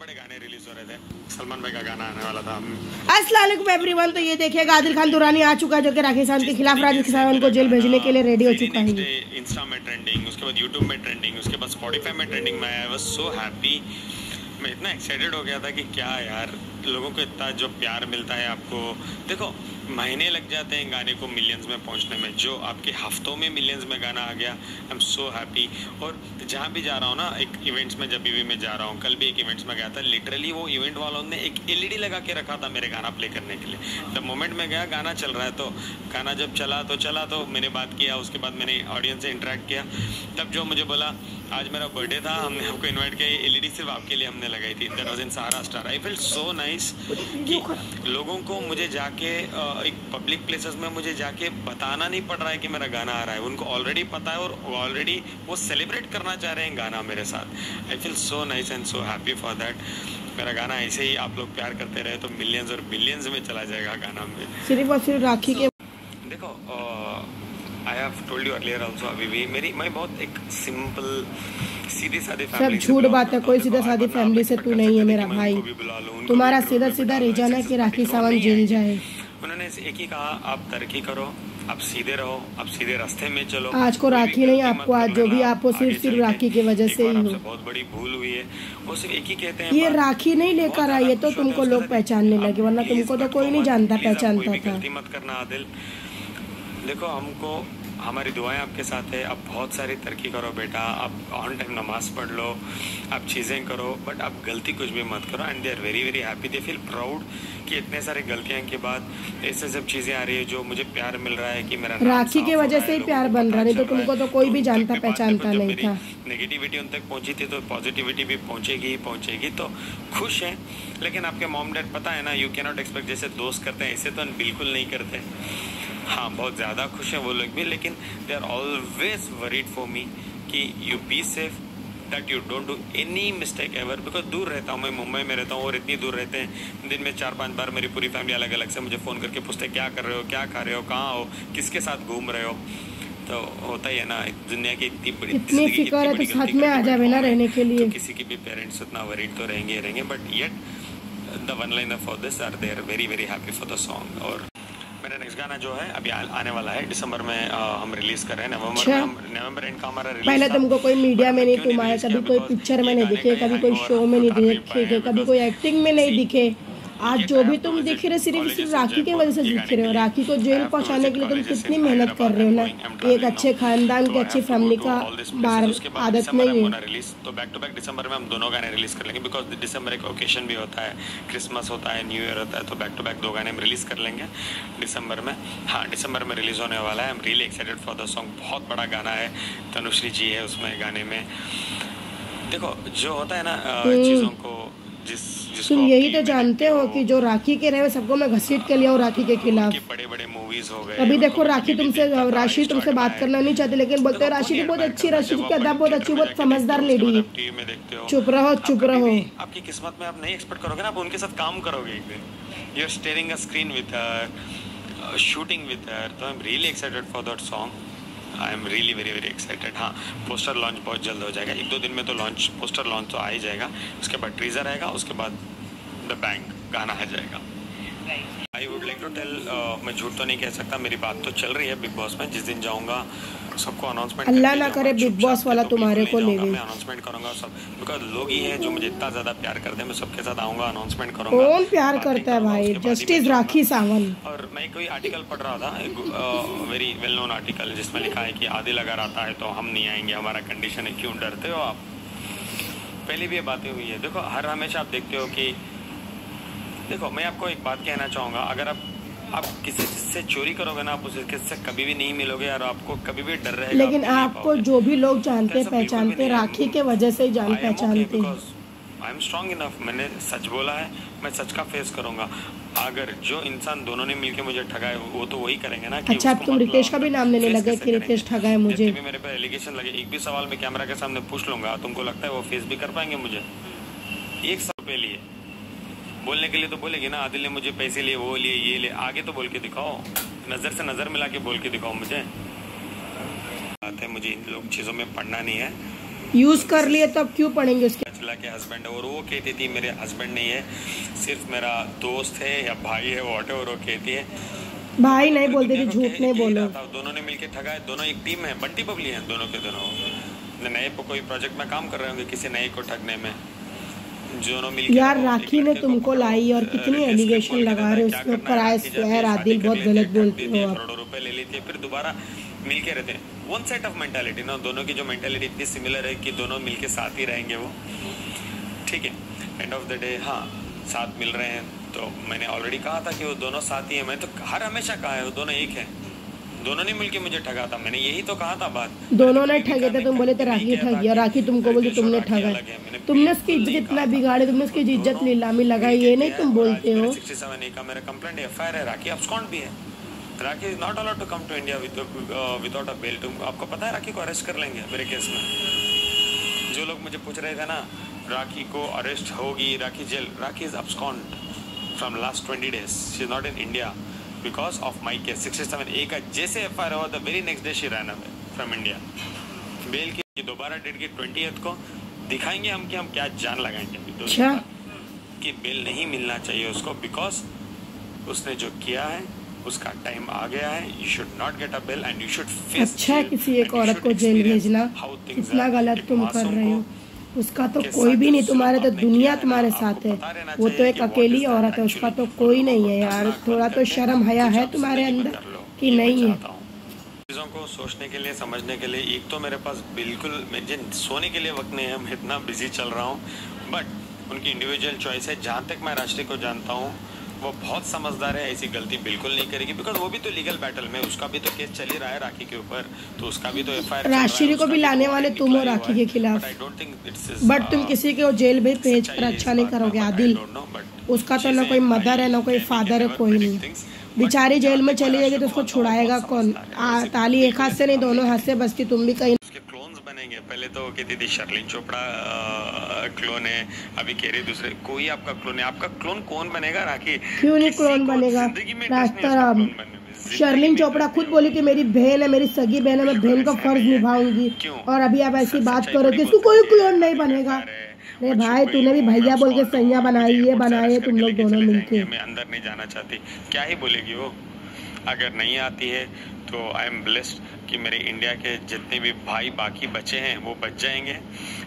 बड़े गाने रिलीज हो रहे थे, सलमान भाई का गाना आने वाला था। अस्सलाम वालेकुम एवरीवन। तो ये देखिएगा आदिल खान दुरानी आ चुका है, जो कि राखी सावंत के खिलाफ राजेश सावंत को जेल भेजने के लिए रेडी हो चुका है। इंस्टा में ट्रेंडिंग, उसके बाद यूट्यूब में ट्रेंडिंग, उसके बाद स्पॉटिफाई में ट्रेंडिंग में आया। I was so happy. मैं इतना एक्साइटेड हो गया था कि क्या यार, लोगों को इतना जो प्यार मिलता है आपको। देखो, महीने लग जाते हैं गाने को मिलियंस में पहुंचने में, जो आपके हफ्तों में मिलियंस में गाना आ गया। I am so happy. और जहाँ भी जा रहा हूँ ना, एक इवेंट्स में जब भी मैं जा रहा हूँ, कल भी एक इवेंट्स में गया था, लिटरली वो इवेंट वालों ने एक एलईडी लगा के रखा था मेरे गाना प्ले करने के लिए। द मोमेंट में गया, गाना चल रहा है, तो गाना जब चला तो मैंने बात किया, उसके बाद मैंने ऑडियंस से इंटरेक्ट किया। तब जो मुझे बोला आज मेरा बर्थडे था, हमने आपको इन्वाइट किया, एलईडी सिर्फ आपके लिए हमने लगाई थी। That was in Sahara star. I feel so nice कि लोगों को मुझे जाके एक पब्लिक प्लेसेस में मुझे जाके बताना नहीं पड़ रहा है कि मेरा गाना आ रहा है। उनको ऑलरेडी पता है और ऑलरेडी वो सेलिब्रेट करना चाह रहे हैं गाना मेरे साथ। I feel so nice and so happy for that. मेरा गाना ऐसे ही आप लोग प्यार करते रहे तो मिलियंस और बिलियंस में चला जाएगा गाना में। सिर्फ और सिर्फ राखी के देखो, I have told you earlier also, अभी भी मैं बहुत एक सिंपल सीधी सादी फैमिली सब झूठ बात है। कोई सीधा सादी फैमिली से तू नहीं है मेरा भाई। तुम्हारा सीधा सीधा रिझाना है कि राखी सावंत जेल जाए। उन्होंने एक ही कहा, आप तरक्की करो, आप सीधे रहो, आप सीधे रास्ते में चलो। आज को राखी नहीं आपको, आज जो भी आपको सिर्फ राखी की वजह से ही हो। बहुत बड़ी भूल हुई है। वो सिर्फ एक ही कहते हैं, ये राखी नहीं लेकर आई है तो तुमको लोग पहचानने लगे, वरना तुमको तो कोई नहीं जानता पहचानता था। गलती मत करना आदिल। देखो, हमको हमारी दुआएं आपके साथ है। आप बहुत सारी तरक्की करो बेटा, आप ऑन टाइम नमाज पढ़ लो, आप चीज़ें करो, बट आप गलती कुछ भी मत करो। And they are very very happy, they feel proud कि इतने सारे गलतियों के बाद ऐसे सब चीज़ें आ रही है जो मुझे प्यार मिल रहा है कि मेरा राखी की वजह से ही प्यार बन रहा, नहीं तो तुमको तो कोई भी जानता पहचानता नहीं था। नेगेटिविटी उन तक पहुंची थी तो पॉजिटिविटी भी पहुंचेगी। तो खुश हैं। लेकिन आपके मॉम डैड पता है ना, यू कैन नॉट एक्सपेक्ट जैसे दोस्त करते हैं ऐसे तो बिल्कुल नहीं करते। हाँ, बहुत ज़्यादा खुश हैं वो लोग भी, लेकिन they are always worried for me कि you be safe, that you don't do any mistake ever. Because दूर रहता हूँ मैं, मुंबई में रहता हूँ और इतनी दूर रहते हैं, दिन में 4-5 बार मेरी पूरी फैमिली अलग अलग से मुझे फ़ोन करके पूछते क्या कर रहे हो, क्या खा रहे हो, कहाँ हो, किसके साथ घूम रहे हो। तो होता ही है ना, दुनिया की इतनी फिक्र है तो साथ में आ जावे ना रहने के लिए। तो किसी के भी पेरेंट्स उतना वरीड तो रहेंगे, but yet the one liner for this are they are very very happy for the song. और मेरा नेक्स्ट गाना जो है अभी आने वाला है, दिसंबर में हम रिलीज कर रहे हैं। नवंबर एंड का हमारा रिलीज। पहले तुमको कोई मीडिया में नहीं तुम आए, कभी कोई पिक्चर में नहीं दिखे, कभी कोई शो में नहीं दिखे, कभी कोई एक्टिंग में नहीं दिखे। आज जो भी तुम दिख रहे सिर्फ राखी की वजह से दिख रहे हो। राखी को जेल पहुंचाने के लिए तुम कितनी मेहनत कर रहे हो ना। एक अच्छे खानदान की अच्छी फैमिली का आदत नहीं है। तो बैक टू बैक दिसंबर में हम दोनों गाने रिलीज कर लेंगे, बिकॉज दिसंबर एक ओकेशन भी होता है, क्रिसमस होता है, न्यू ईयर होता है, तो बैक टू बैक 2 गाने हम रिलीज कर लेंगे दिसंबर में। हाँ, दिसंबर में रिलीज होने वाला है। आई am really excited for the song. बहुत बड़ा गाना है, तनुश्री जी है उसमें गाने में। देखो, जो होता है ना चीज़ों को तुम यही तो जानते हो कि जो राखी के रहे सबको मैं घसीट के लिया हूँ राखी के खिलाफ। बड़े मूवीज हो गए। अभी देखो, राशि तुमसे बात करना नहीं चाहती, लेकिन बोलते हो राशि भी बहुत अच्छी, राशि की अदा बहुत अच्छी, बहुत समझदार लेडी है। चुप रहो। आपकी किस्मत में आप नहीं एक्सपेक्ट करोगे ना, आप उनके साथ काम करोगे एक दिन। You are staring a screen with her, shooting with her. तो I am really excited for that song. I am really very very excited. हाँ, पोस्टर लॉन्च बहुत जल्द हो जाएगा, 1-2 दिन में तो पोस्टर लॉन्च तो आ ही जाएगा। उसके बाद टीजर आएगा, उसके बाद द बैंग गाना आ जाएगा। I would like to tell, मैं झूठ तो नहीं कह सकता, मेरी बात तो चल रही है बिग बॉस में। जिस दिन जाऊंगा सबको अनाउंसमेंट, अल्लाह ना करे बिग बॉस वाला तुम्हारे को ले। मैं अनाउंसमेंट करूंगा सब, बिकॉज लोग ही हैं जो मुझे इतना ज्यादा प्यार करते हैं। मैं सबके साथ आऊंगा, अनाउंसमेंट करूंगा। कौन प्यार करता है भाई? जस्टिस राखी सावंत। और मैं कोई आर्टिकल पढ़ रहा था, एक वेरी वेल नोन आर्टिकल, जिसमें लिखा है कि आदिल अगर आता है तो हम नहीं आएंगे, हमारा कंडीशन है, क्यों डरते हो आप। पहले भी ये बातें हुई है। देखो, हर हमेशा आप देखते हो कि, देखो मैं आपको एक बात कहना चाहूँगा, अगर आप किसी से चोरी करोगे ना, आप उससे कभी भी नहीं मिलोगे और आपको कभी भी डर रहेगा। लेकिन आपको जो भी लोग जानते पहचानते राखी के वजह से ही जान पहचानते हैं। I am strong enough. मैंने सच बोला है, मैं सच का फेस करूंगा। अगर जो इंसान दोनों ने मिलके मुझे ठगाए, वो तो वही करेंगे ना। कि अच्छा, तुम रितेश का भी नाम लेने लगे कि रितेश ठगाए मुझे। भी मेरे पे एलिगेशन लगे, एक भी सवाल में कैमरा के सामने पूछ लूंगा, तुमको लगता है वो फेस भी कर पाएंगे मुझे? 1 साल पे लिए बोलने के लिए तो बोलेगी ना, आदिल ने मुझे पैसे लिए, वो लिए, ये लिए, आगे तो बोल के दिखाओ, नजर से नजर मिला के बोल के दिखाओ मुझे। बात है, मुझे इन लोग चीज़ों में पढ़ना नहीं है। यूज कर लिए तो अब क्यों पढ़ेंगे उसके। चला के हस्बैंड है और वो कहती थी मेरे हस्बैंड नहीं है, सिर्फ मेरा दोस्त है या भाई है, व्हाटएवर वो कहती है। भाई नहीं बोलते थे, झूठ नहीं बोलो। दोनों ने मिलके ठगा है, दोनों एक टीम है, बंटी बबली है दोनों के दोनों। नए पे कोई प्रोजेक्ट में काम कर रहे होंगे किसी नए को ठगने में, दोनों मिलके। यार राखी ने तुमको लाई और कितनी एलिगेशन लगा रहे हो उसके ऊपर। आए स्क्वायर आदिल बहुत गलत बोलते हो आप। करोड़ों रुपए ले लेती है, फिर दोबारा मिलके रहते हैं। वन सेट ऑफ मेंटालिटी ना, दोनों की जो मेंटालिटी इतनी सिमिलर है कि दोनों मिलके साथ ही रहेंगे वो, ठीक है। एंड ऑफ द डे हाँ साथ मिल रहे हैं, तो मैंने ऑलरेडी कहा था कि वो दोनों साथ ही है। मैं तो हर हमेशा कहा है वो दोनों एक है, दोनों ने मिलके मुझे ठगा था, मैंने यही तो कहा था बात। दोनों ने ठगे थे, तुम बोले थे राखी ठगी और राखी तुमको बोलते तुमने ठगा। तुमने उसकी इज्जत इतना बिगाड़ी, तुमने उसकी इज्जत नीलामी लगाई, ये नहीं तुम बोलते हो। 67A का मेरा कंप्लेंट एफआईआर है, राखी अब्सकॉन्ड भी है। Rakhi is not allowed to come to India without a bail. आपको पता है राखी को अरेस्ट कर लेंगे मेरे केस में। जो लोग मुझे पूछ रहे थे ना राखी को अरेस्ट होगी, Rakhi jail, Rakhi is abscond from last 20 days, she is not in India because of my case 67A का। जैसे एफआईआर हुआ the very next day she ran away from India. Bail की दोबारा डेट की 20th को दिखाएंगे हम कि हम क्या जान लगाएंगे कि बेल नहीं मिलना चाहिए उसको, बिकॉज उसने जो किया है उसका टाइम आ गया है। You should not get a bail and you should face. अच्छा है किसी एक औरत को जेल भेजना, इतना गलत तुम कर रहे हो। उसका तो कोई भी नहीं, तुम्हारे तो दुनिया तुम्हारे साथ है। वो तो एक अकेली औरत है, उसका तो कोई नहीं है। यार थोड़ा तो शर्म हया है तुम्हारे अंदर कि नहीं है? चीज़ों को सोचने के लिए, समझने के लिए एक तो मेरे पास बिल्कुल मुझे सोने के लिए वक्त नहीं है, मैं इतना बिजी चल रहा हूँ। बट उनकी इंडिविजुअल चॉइस है। जहाँ तक मैं राष्ट्रीय को जानता हूँ वो बहुत समझदार है, ऐसी गलती बिल्कुल नहीं करेगी, बिकॉज वो भी तो लीगल बैटल में, उसका भी तो केस चल ही रहा है राखी के ऊपर, तो उसका भी तो एफआईआर। राष्ट्रीय को भी लाने वाले तुम हो राखी के खिलाफ, बट तुम किसी के जेल में भेज कर अच्छा नहीं करोगे आदिल। उसका तो ना कोई मदर है ना कोई फादर है, कोई नहीं। बेचारी जेल में चली जाएगी तो उसको छुड़ाएगा कौन? ताली एक हाथ से नहीं दोनों हाथ से बजती। तुम भी कहीं बनेंगे। पहले तो कहती थी शर्लिन चोपड़ा क्लोन है, अभी कह रही दूसरे कोई आपका क्लोन है। आपका क्लोन कौन बनेगा राखी? क्यों नहीं क्लोन बनेगा? शर्लिन चोपड़ा खुद बोली कि मेरी बहन है, मेरी सगी बहन है, मैं बहन का फर्ज निभाऊंगी। और अभी आप ऐसी बात करो कि इसको कोई क्लोन नहीं बनेगा। अरे भाई तूने भी भैया बोल के सैया बनाई, ये बनाए तुम लोग दोनों मिलके। मैं अंदर नहीं जाना चाहती, क्या ही बोलेगी वो? अगर नहीं आती है तो आई एम ब्लेस्ड कि मेरे इंडिया के जितने भी भाई बाकी बचे हैं वो बच जाएंगे,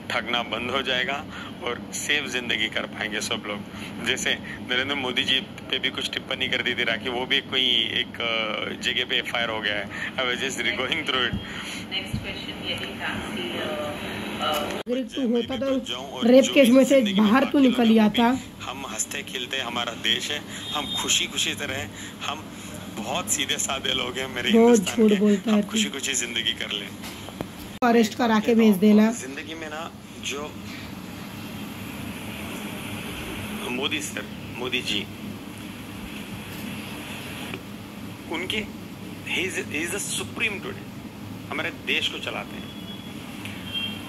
ठगना बंद हो जाएगा और सेफ जिंदगी कर पाएंगे सब लोग। जैसे नरेंद्र मोदी जी पे भी कुछ टिप्पणी कर दी थी राखी, वो भी कोई एक जगह पे एफआईआर हो गया है। I was just going through it. Next question यही था, अगर तू होता तो रेप केस में से बाहर तू निकल गया था। हम हंसते खिलते, हमारा देश है, हम खुशी खुशी से रहे, हम बहुत सीधे साधे लोग हैं मेरे हिंदुस्तान के, बोलता है खुशी खुशी जिंदगी कर ले। अरेस्ट करा के भेज देना। जिंदगी में ना जो मोदी सर, मोदी जी, उनके he is the supreme today, हमारे देश को चलाते हैं।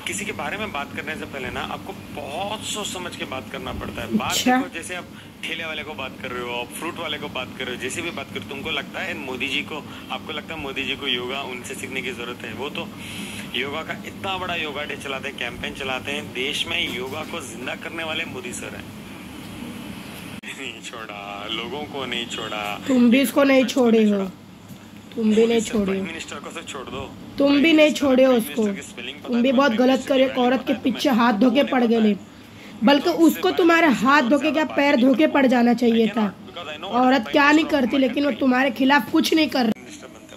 किसी के बारे में बात करने से पहले ना आपको बहुत सोच समझ के बात करना पड़ता है। बात देखो, जैसे आप ठेले वाले को बात कर रहे हो, आप फ्रूट वाले को बात कर रहे हो, जैसे भी बात कर, तुमको लगता है मोदी जी को, आपको लगता है मोदी जी को योगा उनसे सीखने की जरूरत है? वो तो योगा का इतना बड़ा योगा डे चलाते हैं, कैंपेन चलाते हैं, देश में योगा को जिंदा करने वाले मोदी सर हैं। नहीं छोड़ा, लोगों को नहीं छोड़ा, तुम भी इसको नहीं छोड़े हो, तुम भी नहीं छोड़े हो, मिनिस्टर को तो छोड़ दो, तुम भी नहीं छोड़े हो उसको। तुम भी बहुत गलत करे, औरत के पीछे हाथ धोके पड़ गए, बल्कि उसको तुम्हारे हाथ धोके क्या पैर धोके पड़ जाना चाहिए था। औरत क्या नहीं करती, लेकिन वो तुम्हारे खिलाफ कुछ नहीं कर रही।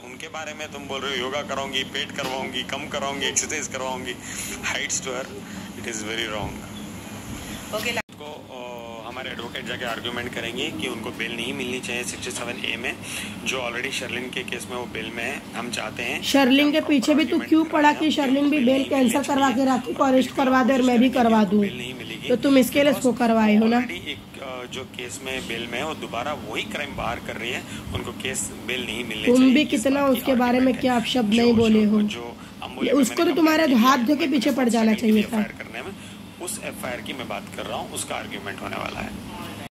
उनके बारे में तुम बोल रहे हो योगा कराऊंगी, पेट करवाऊंगी, कम कराऊंगी, एक्सरसाइज करवाऊंगी, heights to her, it is very wrong. Okay, हमारे एडवोकेट जाके आर्गुमेंट करेंगे कि उनको बेल नहीं मिलनी चाहिए 67A में, जो ऑलरेडी शर्लिन के केस में वो बेल में है। हम चाहते हैं शर्लिन के पीछे भी तू क्यों पड़ा कि शर्लिन भी बेल कैंसिल करवा के राखी को अरेस्ट करवा दे और मैं भी करवा दूं? तो तुम इसके लिए इसको करवाए हो ना। जो केस में बेल में है वो दोबारा वही क्राइम बाहर कर रही है, उनको केस बेल नहीं मिलनी चाहिए। तुम भी कितना उसके बारे में क्या शब्द नहीं बोले हो, उसको तो तुम्हारे हाथ धो के पीछे पड़ जाना चाहिए था। उस एफआईआर की मैं बात कर रहा हूँ, उसका आर्ग्यूमेंट होने वाला है।